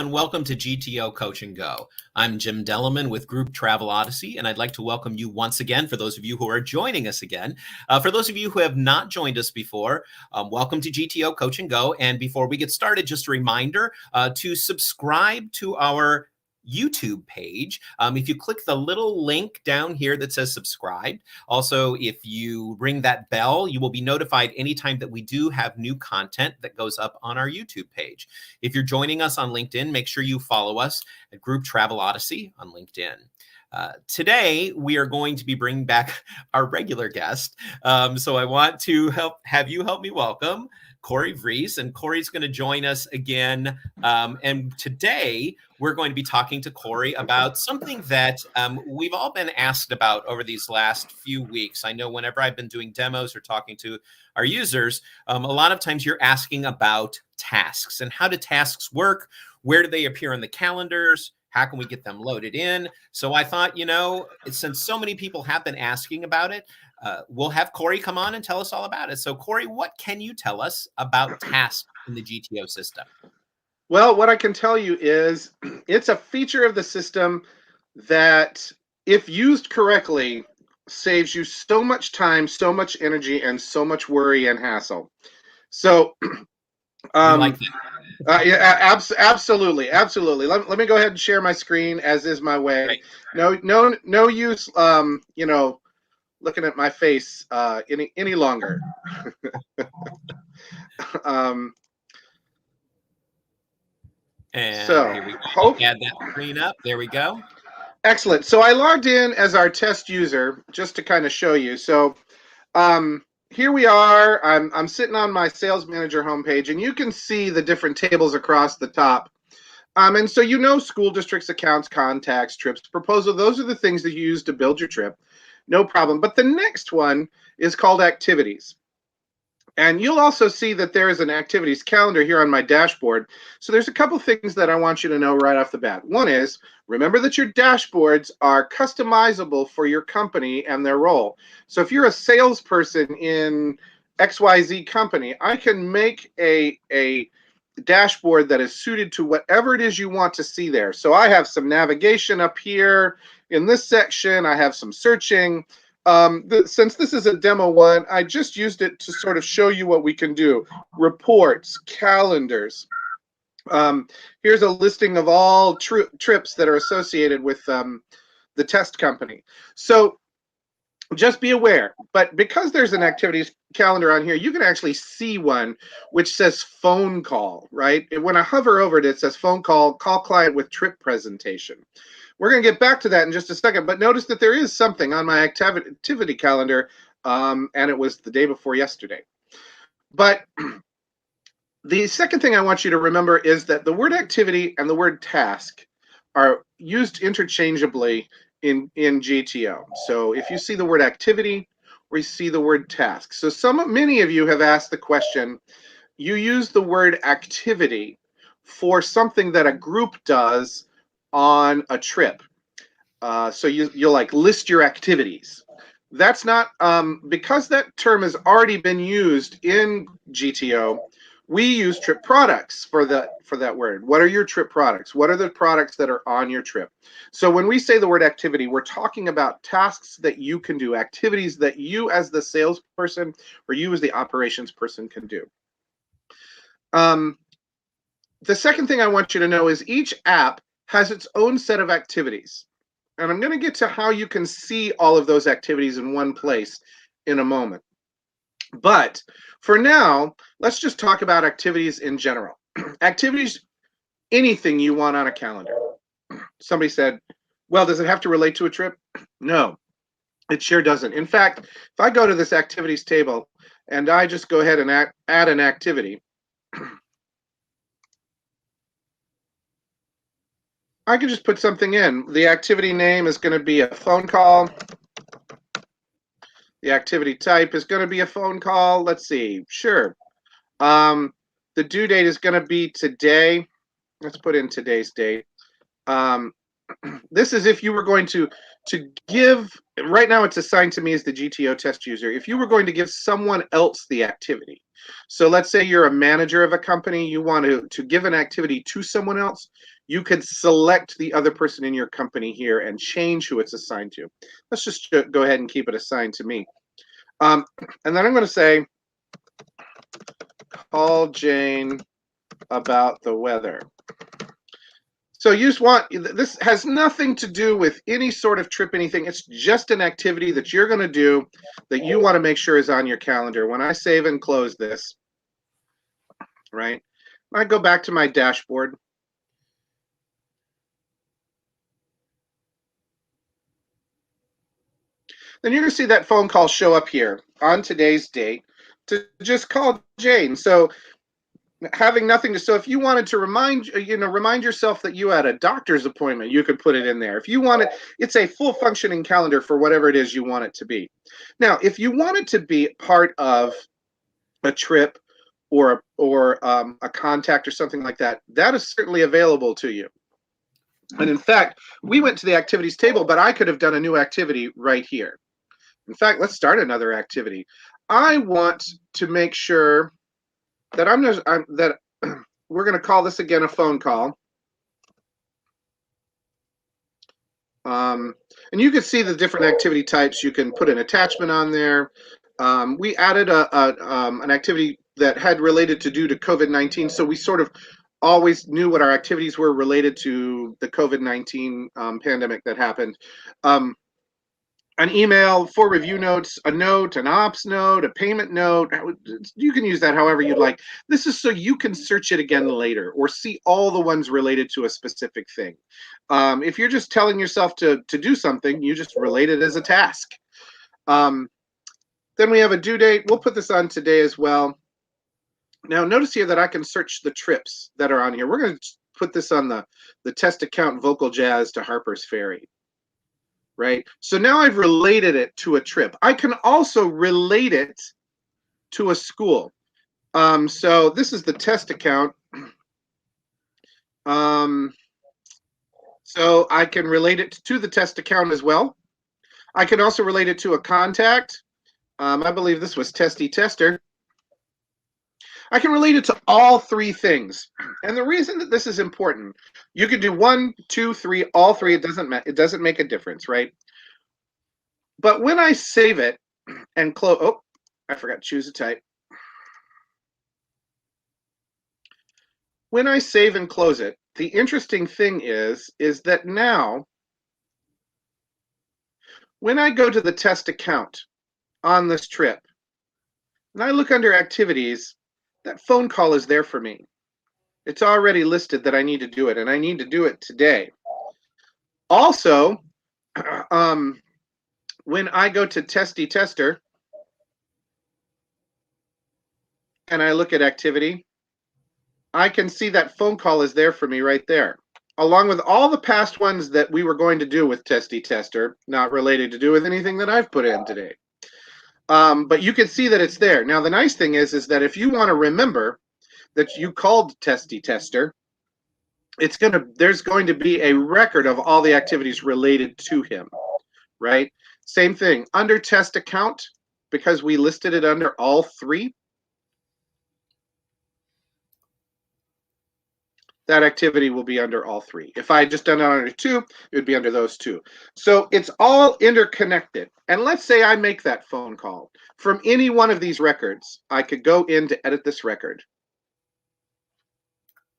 and welcome to GTO Coach and Go. I'm Jim Delleman with Group Travel Odyssey, and I'd like to welcome you once again for those of you who are joining us again. For those of you who have not joined us before, welcome to GTO Coach and Go. And before we get started, just a reminder to subscribe to our YouTube page. If you click the little link down here that says subscribe, also if you ring that bell, you will be notified anytime that we do have new content that goes up on our YouTube page. If you're joining us on LinkedIn, make sure you follow us at Group Travel Odyssey on LinkedIn. Today, we are going to be bringing back our regular guest. So I want to have you help me welcome Reese, and Corey's going to join us again. And today, we're going to be talking to Corey about something that we've all been asked about over these last few weeks. I know whenever I've been doing demos or talking to our users, a lot of times you're asking about tasks and how do tasks work? Where do they appear in the calendars? How can we get them loaded in? So I thought, since so many people have been asking about it, we'll have Corey come on and tell us all about it. So Corey, what can you tell us about tasks in the GTO system? Well, what I can tell you is it's a feature of the system that, if used correctly, saves you so much time, so much energy, and so much worry and hassle. So, like yeah, absolutely. Let me go ahead and share my screen, as is my way. Right. No use, looking at my face any longer. And so, here we go. Add that screen up. There we go. Excellent. So I logged in as our test user just to kind of show you. So here we are. I'm sitting on my Sales Manager homepage, and you can see the different tables across the top. And so school districts, accounts, contacts, trips, proposal. Those are the things that you use to build your trip. No problem. But the next one is called activities. And you'll also see that there is an activities calendar here on my dashboard. So there's a couple things that I want you to know right off the bat. One is, remember that your dashboards are customizable for your company and their role. So if you're a salesperson in XYZ company, I can make a dashboard that is suited to whatever it is you want to see there. So I have some navigation up here in this section. I have some searching. Since this is a demo one, I just used it to sort of show you what we can do. Reports, calendars. Here's a listing of all trips that are associated with the test company. So just be aware, but because there's an activities calendar on here, you can actually see one which says phone call, right? And when I hover over it, it says phone call client with trip presentation. We're going to get back to that in just a second, but notice that there is something on my activity calendar, and it was the day before yesterday. But the second thing I want you to remember is that the word activity and the word task are used interchangeably in GTO. So if you see the word activity or you see the word task. So many of you have asked the question, you use the word activity for something that a group does on a trip. So you'll like list your activities. That's not, because that term has already been used in GTO, we use trip products for that word. What are your trip products? What are the products that are on your trip? So when we say the word activity, we're talking about tasks that you can do, activities that you as the salesperson or you as the operations person can do. The second thing I want you to know is each app has its own set of activities. And I'm going to get to how you can see all of those activities in one place in a moment. But for now, let's just talk about activities in general. Activities, anything you want on a calendar. Somebody said, well, does it have to relate to a trip? No, it sure doesn't. In fact, if I go to this activities table and I just go ahead and add an activity, I can just put something in. The activity name is going to be a phone call. The activity type is going to be a phone call. Let's see. Sure. The due date is going to be today. Let's put in today's date. This is if you were going to give, right now it's assigned to me as the GTO test user. If you were going to give someone else the activity. So let's say you're a manager of a company, you want to give an activity to someone else, you could select the other person in your company here and change who it's assigned to. Let's just go ahead and keep it assigned to me. And then I'm going to say, call Jane about the weather. So you just want, this has nothing to do with any sort of trip, anything. It's just an activity that you're going to do that you want to make sure is on your calendar. When I save and close this, right, I go back to my dashboard. Then you're going to see that phone call show up here on today's date to just call Jane. So having nothing to, so if you wanted to remind yourself that you had a doctor's appointment, you could put it in there. If you wanted, it's a full functioning calendar for whatever it is you want it to be. Now, if you want it to be part of a trip or a contact or something like that, that is certainly available to you. And in fact, we went to the activities table, but I could have done a new activity right here. In fact, let's start another activity. I want to make sure that we're going to call this again a phone call. And you can see the different activity types. You can put an attachment on there. We added an activity that had related to due to COVID-19, so we sort of always knew what our activities were related to the COVID-19 pandemic that happened. An email, 4 review notes, a note, an ops note, a payment note. You can use that however you'd like. This is so you can search it again later or see all the ones related to a specific thing. If you're just telling yourself to do something, you just relate it as a task. Then we have a due date. We'll put this on today as well. Now notice here that I can search the trips that are on here. We're going to put this on the test account Vocal Jazz to Harper's Ferry. Right? So now I've related it to a trip. I can also relate it to a school. So this is the test account. So I can relate it to the test account as well. I can also relate it to a contact. I believe this was Testy Tester. I can relate it to all 3 things. And the reason that this is important, you could do 1, 2, 3, all 3. It doesn't make a difference, right? But when I save it and close, oh, I forgot to choose a type. When I save and close it, the interesting thing is that now, when I go to the test account on this trip, and I look under activities, that phone call is there for me. It's already listed that I need to do it, and I need to do it today. Also, when I go to Testy Tester and I look at activity, I can see that phone call is there for me right there, along with all the past ones that we were going to do with Testy Tester, not related to do with anything that I've put in today. But you can see that it's there. Now, the nice thing is that if you want to remember that you called Testy Tester, there's going to be a record of all the activities related to him, right? Same thing, under test account, because we listed it under all 3, that activity will be under all 3. If I had just done it under 2, it would be under those 2. So it's all interconnected. And let's say I make that phone call. From any one of these records, I could go in to edit this record.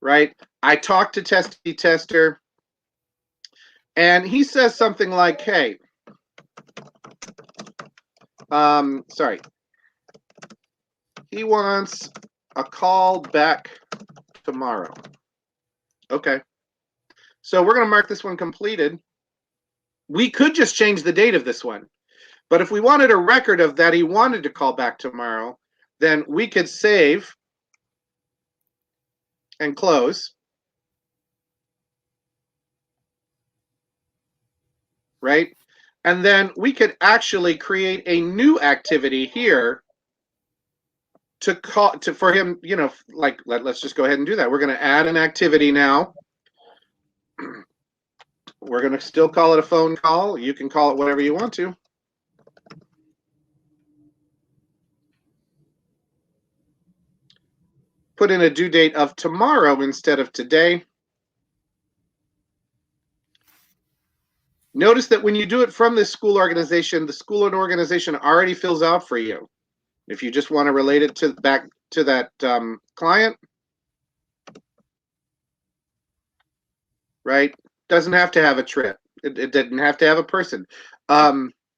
Right? I talk to Testy Tester, and he says something like, hey, sorry. He wants a call back tomorrow. Okay. So we're going to mark this one completed. We could just change the date of this one. But if we wanted a record of that he wanted to call back tomorrow, then we could save and close. Right? And then we could actually create a new activity here for him, like let's just go ahead and do that. We're going to add an activity now. We're going to still call it a phone call. You can call it whatever you want to. Put in a due date of tomorrow instead of today. Notice that when you do it from this school organization, the school and organization already fills out for you. If you just want to relate it to back to that client, right? Doesn't have to have a trip. It didn't have to have a person.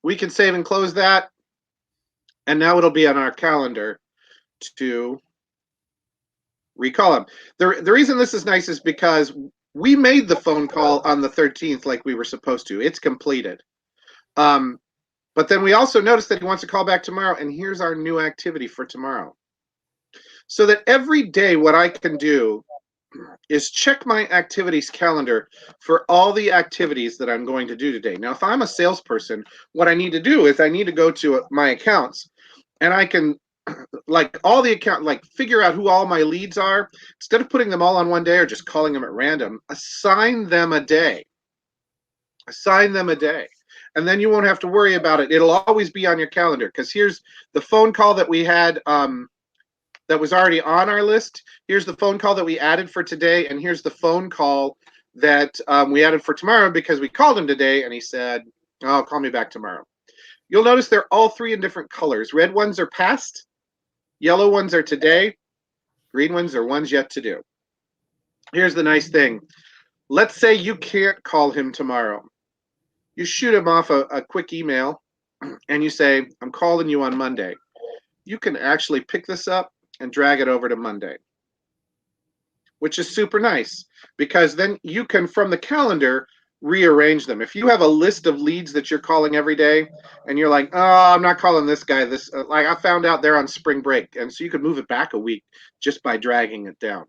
We can save and close that, and now it'll be on our calendar to recall him. The reason this is nice is because we made the phone call on the 13th like we were supposed to. It's completed. But then we also noticed that he wants to call back tomorrow, and here's our new activity for tomorrow. So that every day what I can do is check my activities calendar for all the activities that I'm going to do today. Now, if I'm a salesperson, what I need to do is I need to go to my accounts, and I can all the account, figure out who all my leads are. Instead of putting them all on one day or just calling them at random, assign them a day. Assign them a day. And then you won't have to worry about it. It'll always be on your calendar, because here's the phone call that we had that was already on our list. Here's the phone call that we added for today, and here's the phone call that we added for tomorrow because we called him today, and he said, "Oh, call me back tomorrow." You'll notice they're all three in different colors. Red ones are past, yellow ones are today, green ones are ones yet to do. Here's the nice thing. Let's say you can't call him tomorrow. You shoot him off a quick email, and you say, "I'm calling you on Monday." You can actually pick this up and drag it over to Monday, which is super nice, because then you can, from the calendar, rearrange them. If you have a list of leads that you're calling every day, and you're like, "Oh, I'm not calling this guy. This like I found out they're on spring break," and so you could move it back a week just by dragging it down.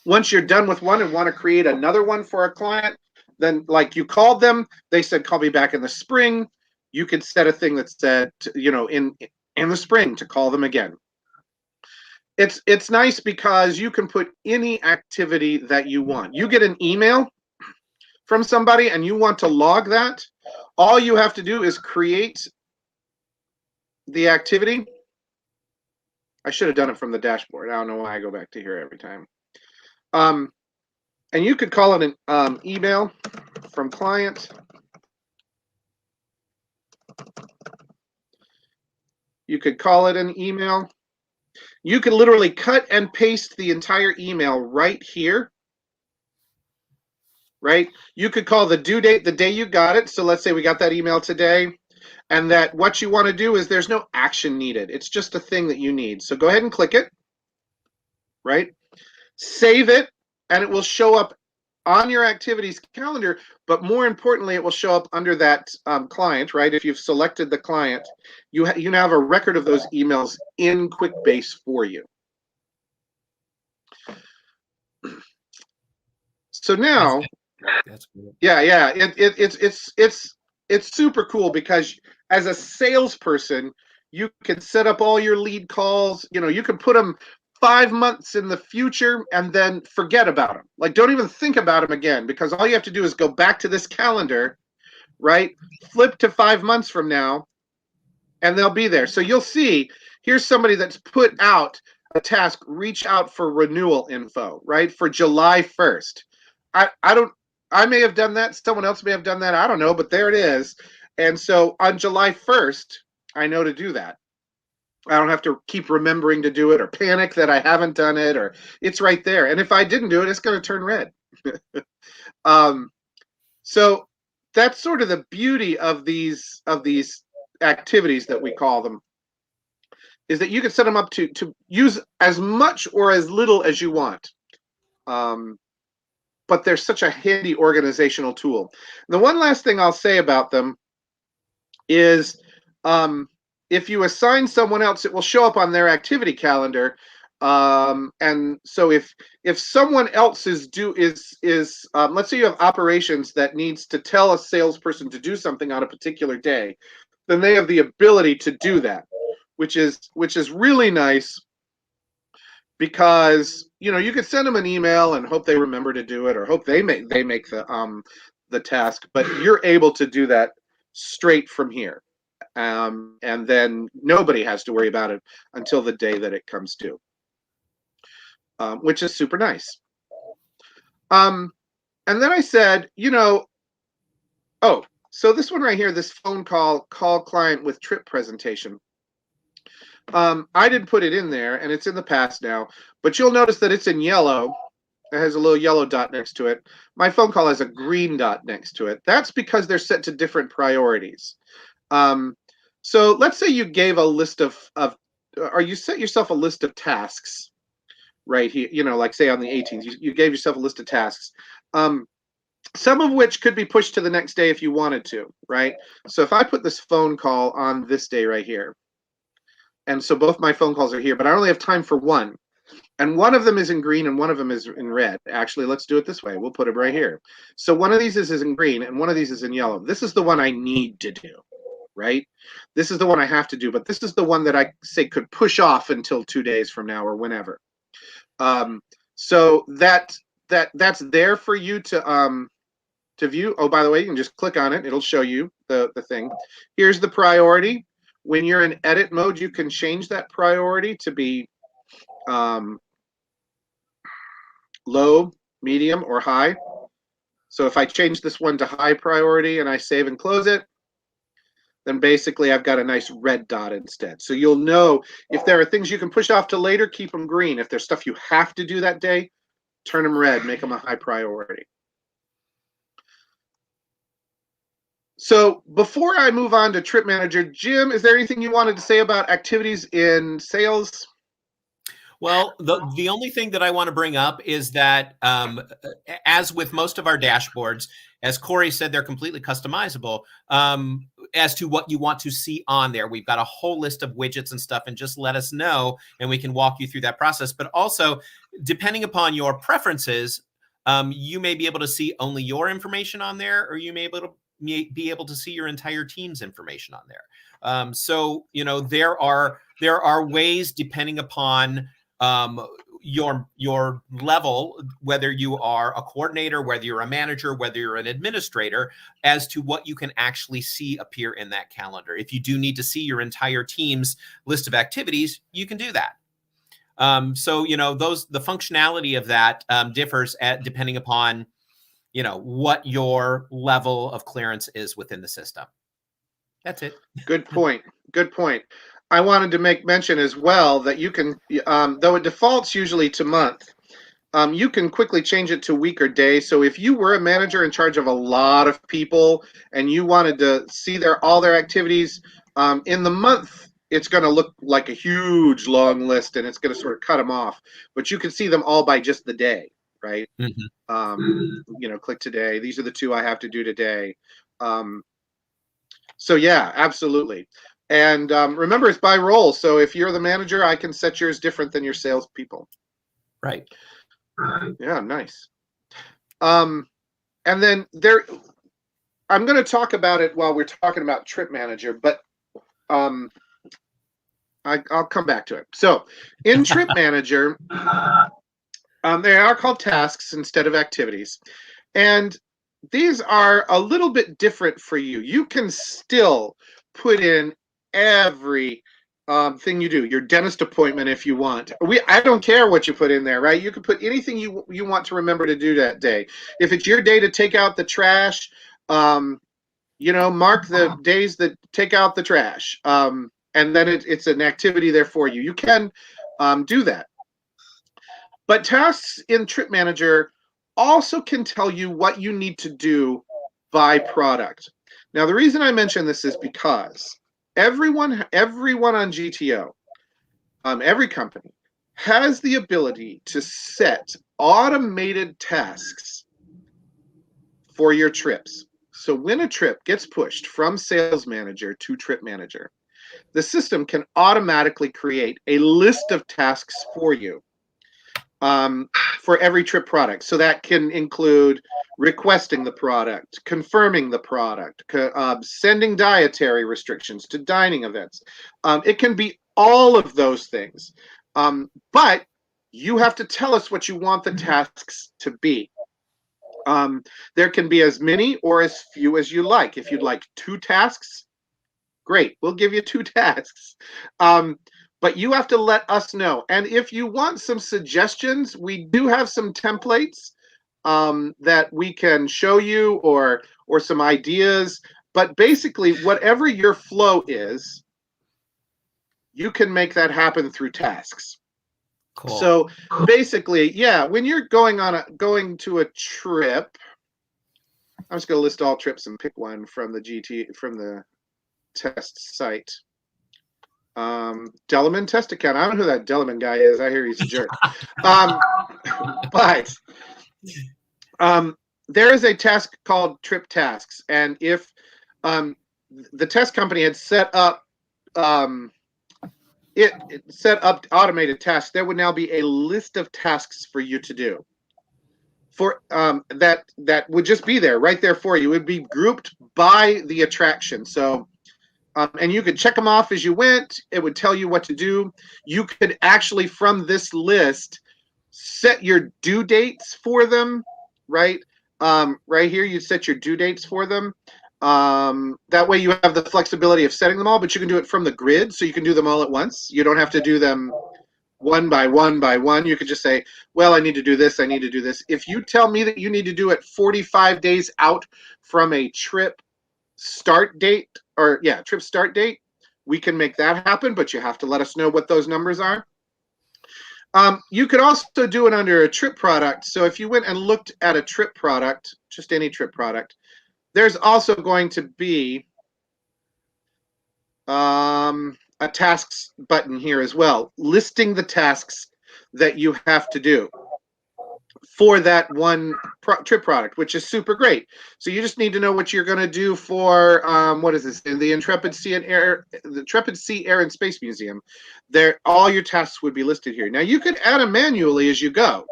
Once you're done with one and want to create another one for a client, then you called them, they said, "Call me back in the spring." You could set a thing that said, in the spring to call them again. It's nice because you can put any activity that you want. You get an email from somebody and you want to log that. All you have to do is create the activity. I should have done it from the dashboard. I don't know why I go back to here every time. And you could call it an email from client. You could call it an email. You could literally cut and paste the entire email right here. Right? You could call the due date the day you got it. So let's say we got that email today, and that what you want to do is there's no action needed. It's just a thing that you need. So go ahead and click it, right? Save it, and it will show up on your activities calendar, but more importantly, it will show up under that client, right? If you've selected the client, you now have a record of those emails in QuickBase for you. So now, that's cool. Yeah, it's super cool, because as a salesperson, you can set up all your lead calls. You can put them 5 months in the future and then forget about them. Don't even think about them again, because all you have to do is go back to this calendar, right? Flip to 5 months from now, and they'll be there. So you'll see, here's somebody that's put out a task, reach out for renewal info, right? For July 1st. I may have done that. Someone else may have done that. I don't know, but there it is. And so on July 1st, I know to do that. I don't have to keep remembering to do it or panic that I haven't done it, or it's right there. And if I didn't do it, it's going to turn red. So that's sort of the beauty of these activities that we call them, is that you can set them up to use as much or as little as you want. But they're such a handy organizational tool. The one last thing I'll say about them is, if you assign someone else, it will show up on their activity calendar. And so if someone else let's say you have operations that needs to tell a salesperson to do something on a particular day, then they have the ability to do that, which is really nice, because you could send them an email and hope they remember to do it, or hope they make the task, but you're able to do that straight from here, and then nobody has to worry about it until the day that it comes due, which is super nice. And then I said, Oh, so this one right here, this phone call client with trip presentation. I didn't put it in there, and it's in the past now, but you'll notice that it's in yellow. It has a little yellow dot next to it. My phone call has a green dot next to it. That's because they're set to different priorities. Um, so let's say you gave a list of or you set yourself a list of tasks right here, like say on the 18th, you gave yourself a list of tasks. Some of which could be pushed to the next day if you wanted to, right? So if I put this phone call on this day right here, and so both my phone calls are here, but I only have time for one. And one of them is in green and one of them is in red. Actually, let's do it this way. We'll put it right here. So one of these is in green and one of these is in yellow. This is the one I need to do, right? This is the one I have to do, but this is the one that I say could push off until 2 days from now or whenever. So that's there for you to view. Oh, by the way, you can just click on it. It'll show you the thing. Here's the priority. When you're in edit mode, you can change that priority to be low, medium, or high. So if I change this one to high priority and I save and close it, then basically I've got a nice red dot instead. So you'll know if there are things you can push off to later, keep them green. If there's stuff you have to do that day, turn them red, make them a high priority. So before I move on to Trip Manager, Jim, is there anything you wanted to say about activities in sales? Well, the only thing that I want to bring up is that, as with most of our dashboards, as Corey said, they're completely customizable as to what you want to see on there. We've got a whole list of widgets and stuff, and just let us know, and we can walk you through that process. But also, depending upon your preferences, you may be able to see only your information on there, or you may be able to see your entire team's information on there. So, there are ways, depending upon your level, whether you are a coordinator, whether you're a manager, whether you're an administrator, as to what you can actually see appear in that calendar. If you do need to see your entire team's list of activities, you can do that. So the functionality of that differs depending upon what your level of clearance is within the system. That's it. Good point. Good point. I wanted to make mention as well that you can, though it defaults usually to month, you can quickly change it to week or day. So if you were a manager in charge of a lot of people and you wanted to see all their activities in the month, it's going to look like a huge long list and it's going to sort of cut them off. But you can see them all by just the day, right? Mm-hmm. Click today. These are the 2 I have to do today. So yeah, absolutely. And remember, it's by role. So if you're the manager, I can set yours different than your salespeople. Right. Yeah, nice. And then I'm going to talk about it while we're talking about Trip Manager, but I'll come back to it. So in Trip Manager, they are called tasks instead of activities. And these are a little bit different for you. You can still put in every thing you do, your dentist appointment if you want. I don't care what you put in there, right? You can put anything you want to remember to do that day. If it's your day to take out the trash, mark the days that take out the trash. And then it's an activity there for you. You can do that. But tasks in Trip Manager also can tell you what you need to do by product. Now, the reason I mention this is because everyone on GTO, every company, has the ability to set automated tasks for your trips. So when a trip gets pushed from Sales Manager to Trip Manager, the system can automatically create a list of tasks for you for every trip product. So that can include requesting the product, confirming the product, sending dietary restrictions to dining events. It can be all of those things. But you have to tell us what you want the tasks to be. There can be as many or as few as you like. If you'd like 2 tasks, great, we'll give you 2 tasks. But you have to let us know. And if you want some suggestions, we do have some templates that we can show you or some ideas. But basically, whatever your flow is, you can make that happen through tasks. Cool. So basically, yeah, when you're going to a trip, I'm just going to list all trips and pick one from the test site. Delleman test account. I don't know who that Delleman guy is. I hear he's a jerk. But there is a task called trip tasks, and if the test company had set up automated tasks, there would now be a list of tasks for you to do. For that would just be there, right there for you. It would be grouped by the attraction. So, and you could check them off as you went. It would tell you what to do. You could actually, from this list, set your due dates for them, right? Right here, you set your due dates for them. That way you have the flexibility of setting them all, but you can do it from the grid, so you can do them all at once. You don't have to do them one by one by one. You could just say, well, I need to do this, I need to do this. If you tell me that you need to do it 45 days out from a trip start date, trip start date, we can make that happen, but you have to let us know what those numbers are. You could also do it under a trip product. So if you went and looked at a trip product, just any trip product, there's also going to be a tasks button here as well, listing the tasks that you have to do for that one trip product, which is super great. So you just need to know what you're going to do for what is this? In the Intrepid Sea Air and Space Museum. There, all your tasks would be listed here. Now you could add them manually as you go.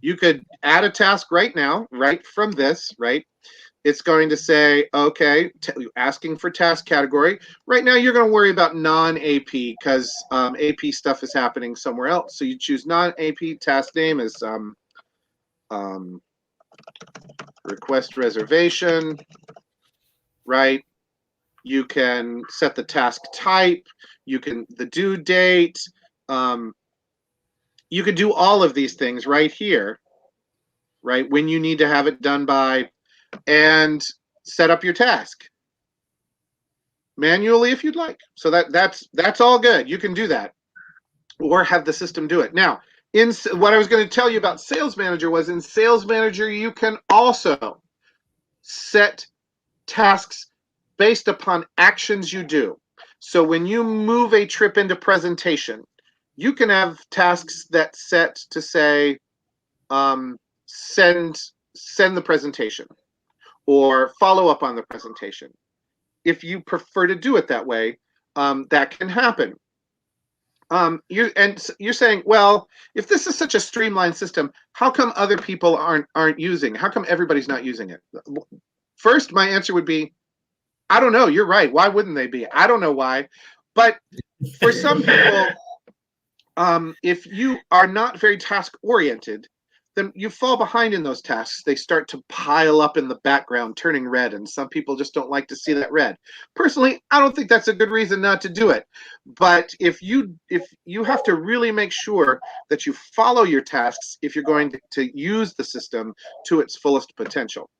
You could add a task right now, right from this, right? It's going to say, okay, asking for task category. Right now, you're going to worry about non-AP because AP stuff is happening somewhere else. So you choose non-AP. Task name is request reservation, right? You can set the task type. You can the due date. You could do all of these things right here, right? When you need to have it done by, and set up your task manually if you'd like. So that's all good. You can do that, or have the system do it. Now, in what I was going to tell you about Sales Manager was, in Sales Manager you can also set tasks based upon actions you do. So when you move a trip into presentation, you can have tasks that set to say send the presentation, or follow up on the presentation. If you prefer to do it that way, that can happen. You're saying, well, if this is such a streamlined system, how come other people aren't using? How come everybody's not using it? First, my answer would be, I don't know. You're right. Why wouldn't they be? I don't know why, but for some people, if you are not very task oriented, then you fall behind in those tasks. They start to pile up in the background, turning red, and some people just don't like to see that red. Personally, I don't think that's a good reason not to do it. But if you have to really make sure that you follow your tasks if you're going to use the system to its fullest potential.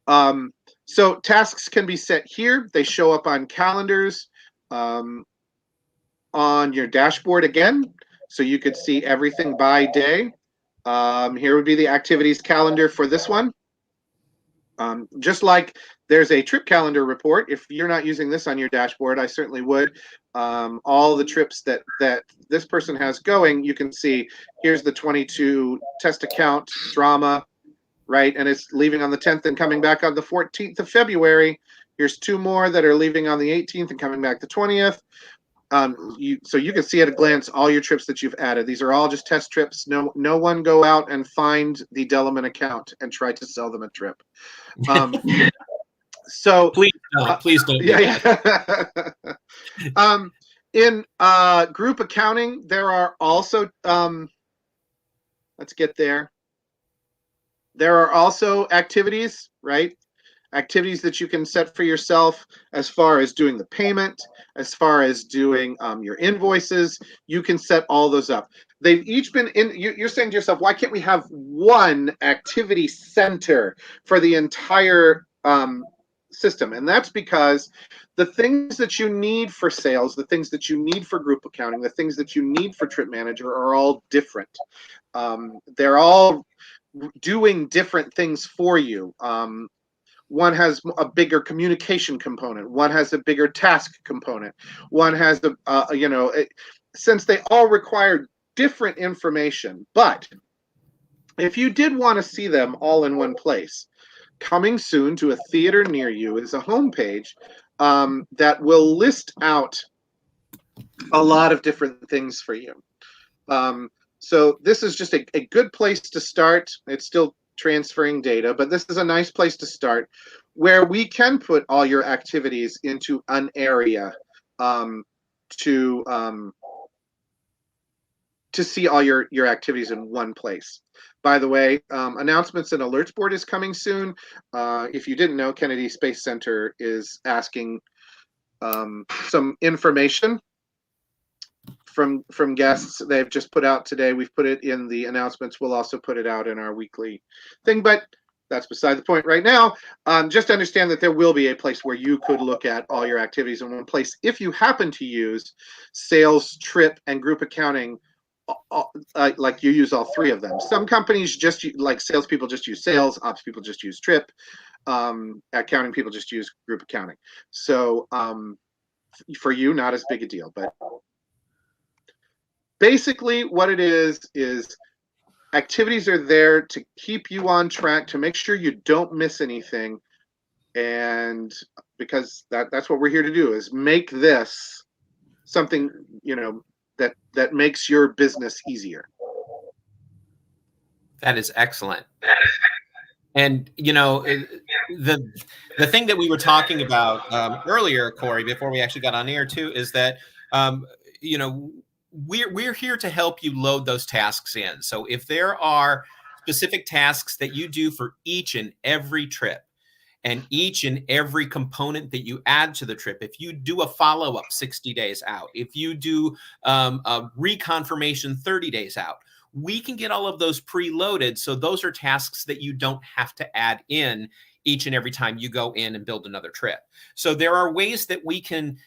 So tasks can be set here. They show up on calendars, on your dashboard again, so you could see everything by day. Here would be the activities calendar for this one. Just like there's a trip calendar report. If you're not using this on your dashboard, I certainly would. All the trips that this person has going, you can see here's the 22 test account drama, right? And it's leaving on the 10th and coming back on the 14th of February. Here's 2 more that are leaving on the 18th and coming back the 20th. So you can see at a glance all your trips that you've added. These are all just test trips. No one go out and find the Delleman account and try to sell them a trip. So please don't. Yeah. In group accounting, there are also let's get there. There are also activities, right? Activities that you can set for yourself as far as doing the payment, as far as doing your invoices. You can set all those up. they've each been in. You're saying to yourself, why can't we have one activity center for the entire system? And that's because the things that you need for sales, the things that you need for group accounting, the things that you need for trip manager are all different. They're all doing different things for you. One has a bigger communication component. One has a bigger task component. One has since they all require different information. But if you did want to see them all in one place, coming soon to a theater near you is a homepage that will list out a lot of different things for you. So this is just a good place to start. It's still transferring data, but this is a nice place to start where we can put all your activities into an area to see all your activities in one place. By the way, announcements and alerts board is coming soon. If you didn't know, Kennedy Space Center is asking some information from guests. They've just put out today. We've put it in the announcements. We'll also put it out in our weekly thing, but that's beside the point right now. Just understand that there will be a place where you could look at all your activities in one place if you happen to use sales, trip, and group accounting. Like you use all three of them. Some companies like salespeople just use sales, ops people just use trip, accounting people just use group accounting. So for you, not as big a deal, but basically what it is activities are there to keep you on track, to make sure you don't miss anything. And because that's what we're here to do, is make this something, that makes your business easier. That is excellent. And the thing that we were talking about earlier, Corey, before we actually got on air too, is that we're here to help you load those tasks in. So if there are specific tasks that you do for each and every trip, and each and every component that you add to the trip, if you do a follow-up 60 days out, if you do a reconfirmation 30 days out, we can get all of those preloaded. So those are tasks that you don't have to add in each and every time you go in and build another trip. So there are ways that we can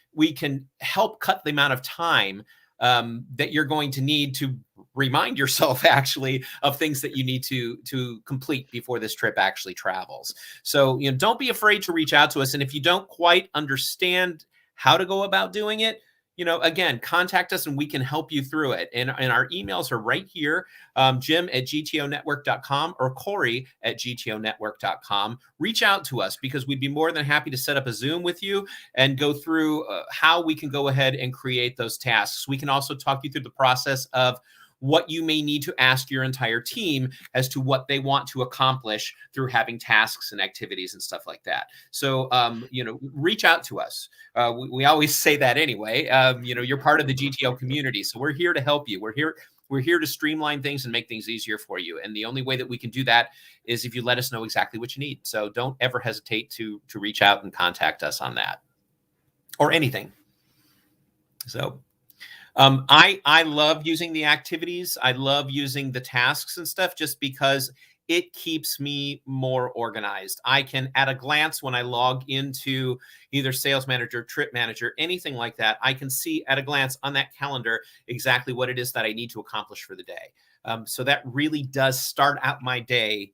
help cut the amount of time that you're going to need to remind yourself actually of things that you need to complete before this trip actually travels. So, don't be afraid to reach out to us. And if you don't quite understand how to go about doing it, again, contact us and we can help you through it. And our emails are right here, Jim@gtonetwork.com or Corey@gtonetwork.com. Reach out to us because we'd be more than happy to set up a Zoom with you and go through how we can go ahead and create those tasks. We can also talk you through the process of what you may need to ask your entire team as to what they want to accomplish through having tasks and activities and stuff like that. So, reach out to us. We always say that anyway. You're part of the GTO community, so we're here to help you. We're here to streamline things and make things easier for you. And the only way that we can do that is if you let us know exactly what you need. So don't ever hesitate to reach out and contact us on that or anything. So I love using the activities. I love using the tasks and stuff just because it keeps me more organized. I can, at a glance, when I log into either Sales Manager, Trip Manager, anything like that, I can see at a glance on that calendar exactly what it is that I need to accomplish for the day. So that really does start out my day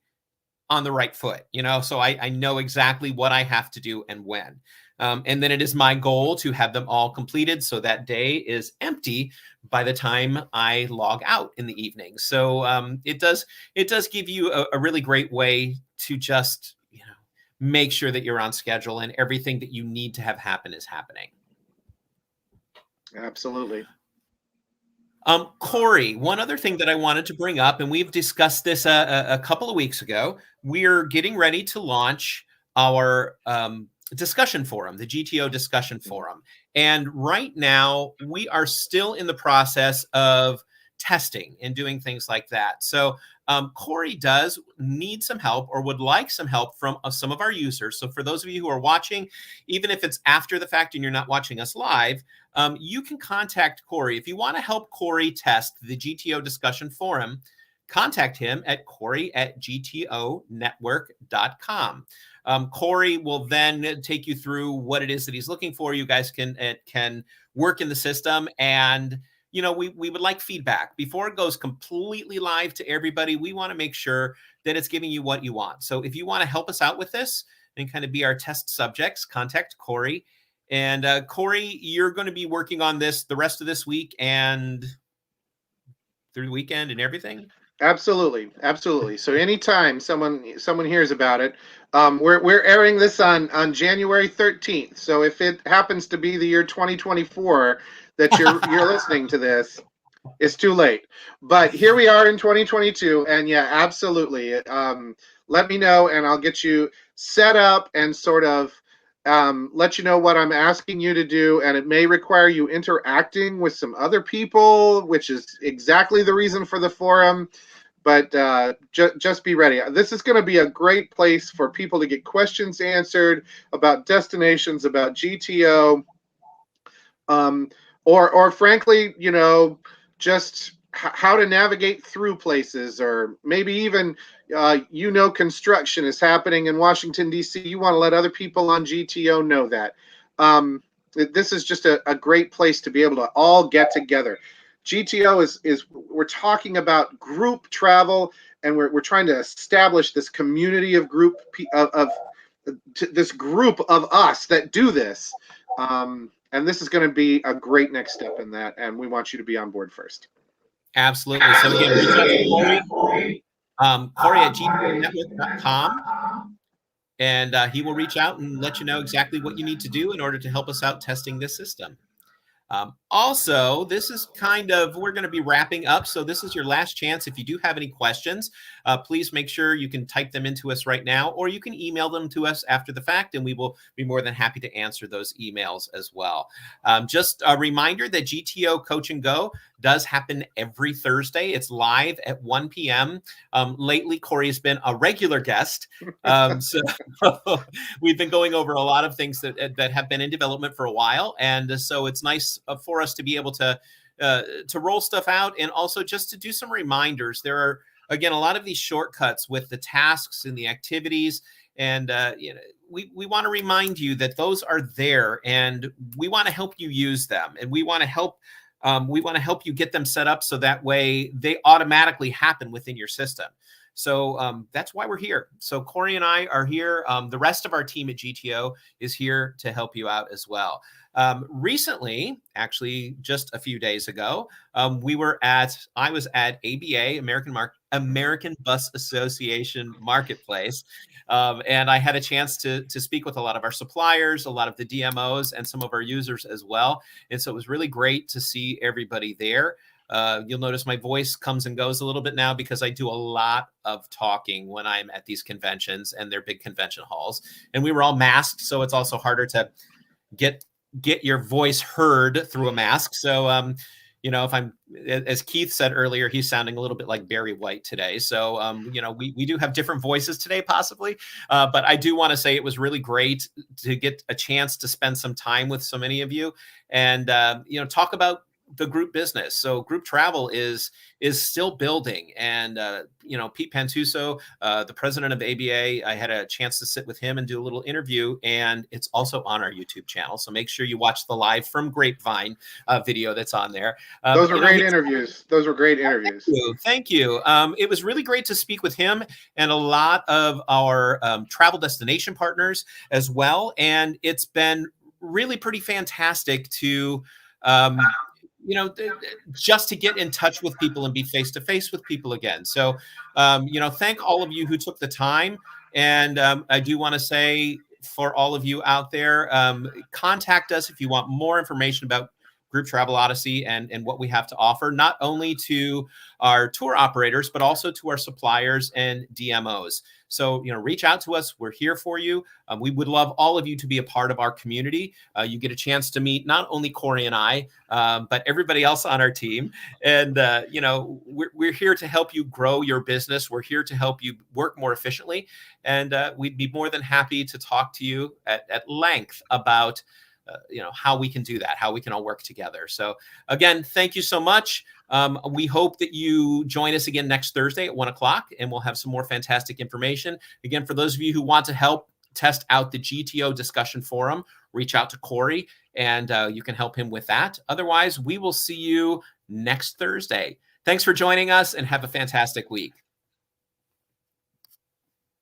on the right foot, so I know exactly what I have to do and when. And then it is my goal to have them all completed so that day is empty by the time I log out in the evening. So it does give you a really great way to just make sure that you're on schedule and everything that you need to have happen is happening. Absolutely. Corey, one other thing that I wanted to bring up, and we've discussed this a couple of weeks ago, we're getting ready to launch our discussion forum, the GTO discussion forum. And right now we are still in the process of testing and doing things like that. So Corey does need some help or would like some help from some of our users. So for those of you who are watching, even if it's after the fact and you're not watching us live, you can contact Corey. If you want to help Corey test the GTO discussion forum, contact him at corey@gtonetwork.com. Corey will then take you through what it is that he's looking for. You guys can work in the system, and we would like feedback before it goes completely live to everybody. We want to make sure that it's giving you what you want. So if you want to help us out with this and kind of be our test subjects, contact Corey. And Corey, you're going to be working on this the rest of this week and through the weekend and everything. Absolutely. So anytime someone hears about it, we're airing this on January 13th. So if it happens to be the year 2024 that you're listening to this, it's too late. But here we are in 2022, and yeah, absolutely. Let me know, and I'll get you set up and sort of let you know what I'm asking you to do. And it may require you interacting with some other people, which is exactly the reason for the forum. But just be ready. This is going to be a great place for people to get questions answered about destinations, about GTO, or frankly, just how to navigate through places, or maybe even construction is happening in Washington, D.C. You want to let other people on GTO know that. This is just a great place to be able to all get together. GTO is we're talking about group travel, and we're trying to establish this community of this group of us that do this. And this is going to be a great next step in that, and we want you to be on board first. Absolutely. So again, reach out to Corey, Corey@gtonetwork.com, and he will reach out and let you know exactly what you need to do in order to help us out testing this system. Also, this is we're going to be wrapping up. So this is your last chance. If you do have any questions, please make sure you can type them into us right now, or you can email them to us after the fact, and we will be more than happy to answer those emails as well. Just a reminder that GTO Coach and Go does happen every Thursday. It's live at 1 p.m. Lately, Corey's been a regular guest. So we've been going over a lot of things that have been in development for a while. And so it's nice for us to be able to roll stuff out, and also just to do some reminders. There are, again, a lot of these shortcuts with the tasks and the activities. And we want to remind you that those are there, and we want to help you use them, and we want to help you get them set up so that way they automatically happen within your system. So that's why we're here. So Corey and I are here. The rest of our team at GTO is here to help you out as well. Recently, actually just a few days ago, I was at ABA, American Bus Association Marketplace. And I had a chance to speak with a lot of our suppliers, a lot of the DMOs, and some of our users as well. And so it was really great to see everybody there. You'll notice my voice comes and goes a little bit now because I do a lot of talking when I'm at these conventions, and they're big convention halls. And we were all masked, so it's also harder to get your voice heard through a mask. So, if I'm, as Keith said earlier, he's sounding a little bit like Barry White today. So, we do have different voices today, possibly. But I do want to say it was really great to get a chance to spend some time with so many of you and, talk about the group business. So group travel is still building. And, Pete Pantuso, the president of ABA, I had a chance to sit with him and do a little interview, and it's also on our YouTube channel. So make sure you watch the live from Grapevine video that's on there. Those were great interviews. Thank you. It was really great to speak with him and a lot of our travel destination partners as well. And it's been really pretty fantastic to, just to get in touch with people and be face-to-face with people again. So, thank all of you who took the time. And I do want to say for all of you out there, contact us if you want more information about Group Travel Odyssey and what we have to offer, not only to our tour operators, but also to our suppliers and DMOs. So, reach out to us. We're here for you. We would love all of you to be a part of our community. You get a chance to meet not only Corey and I, but everybody else on our team. And, we're here to help you grow your business. We're here to help you work more efficiently. And we'd be more than happy to talk to you at length about how we can do that, how we can all work together. So again, thank you so much. We hope that you join us again next Thursday at 1:00, and we'll have some more fantastic information. Again, for those of you who want to help test out the GTO discussion forum, reach out to Corey and you can help him with that. Otherwise, we will see you next Thursday. Thanks for joining us and have a fantastic week.